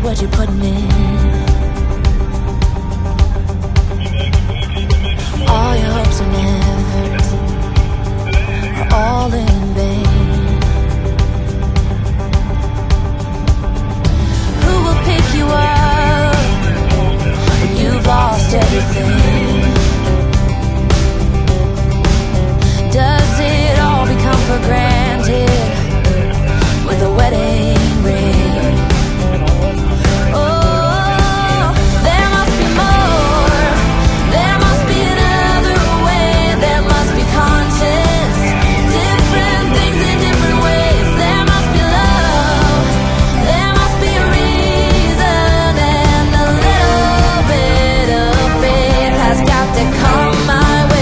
what you're putting in. All your hopes and efforts are all in vain. Who will pick you up when you've lost everything? Does it all become for granted with a wedding ring? Oh, there must be more. There must be another way. There must be conscience. Different things in different ways. There must be love. There must be a reason, and a little bit of faith has got to come my way.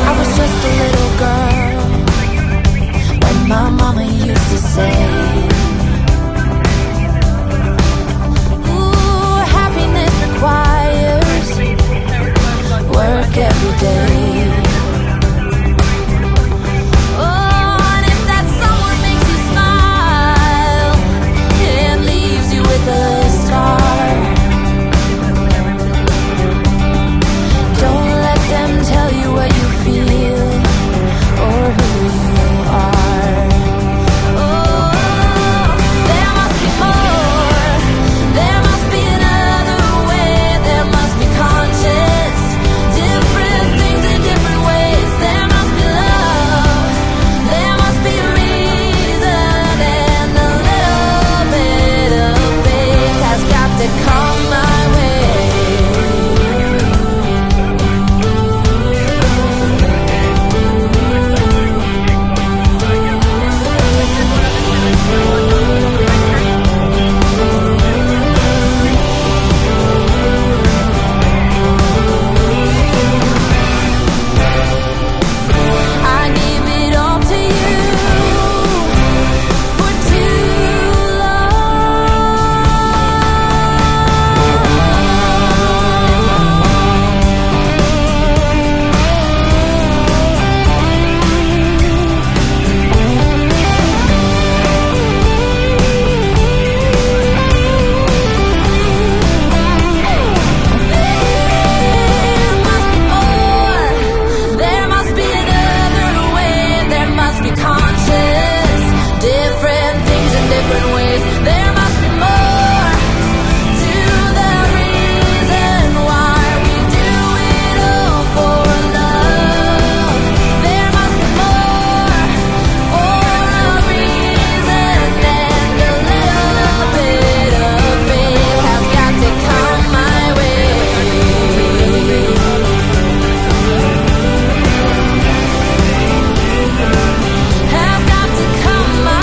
I was just a little girl when my mama used to say, ooh, happiness requires work every day. Oh, and if that someone makes you smile and leaves you with a scar, don't let them tell you what you feel or who you are. Oh, there must be more. There must be another way. There must be conscience. Different things in different ways. There must be love. There must be a reason, and a little bit of faith has got to come my way. I give it all to you for too There must be another way. There must be conscience. Different things in different ways. There must be more to the reason why we do it all for love. There must be more for a reason, and a little bit of faith has got to come my way. Has got to come my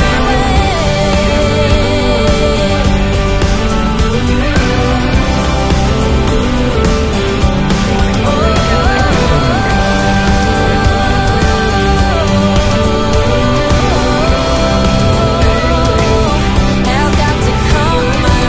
Has got to come my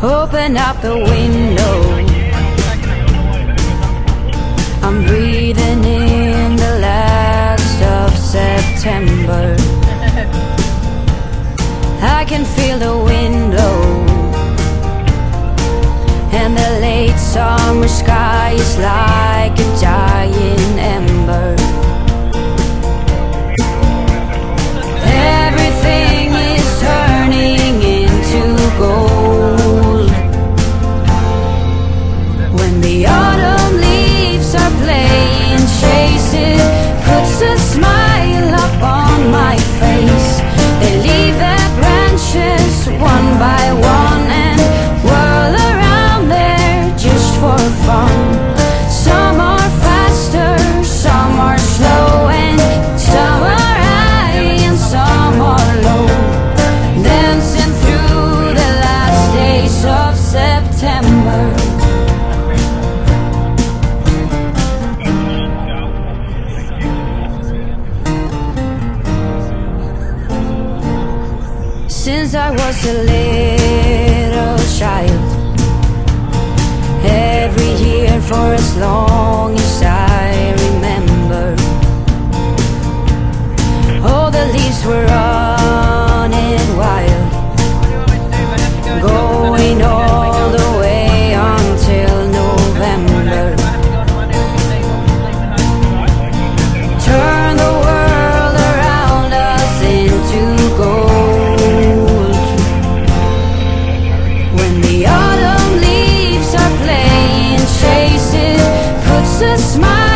Open up the window. I'm breathing in the last of September. I can feel the wind blow, and the late summer sky is like a giant ember. Everything is turning into gold when the autumn leaves are playing chase. It puts a smile up on my face. They leave their branches one by one and whirl around there just for fun. Some are fast since I was a little child. Every year for as long as I remember, all the leaves were running wild, going all the way until November. Turn the world around us into gold. When the autumn leaves are playing chases, puts a smile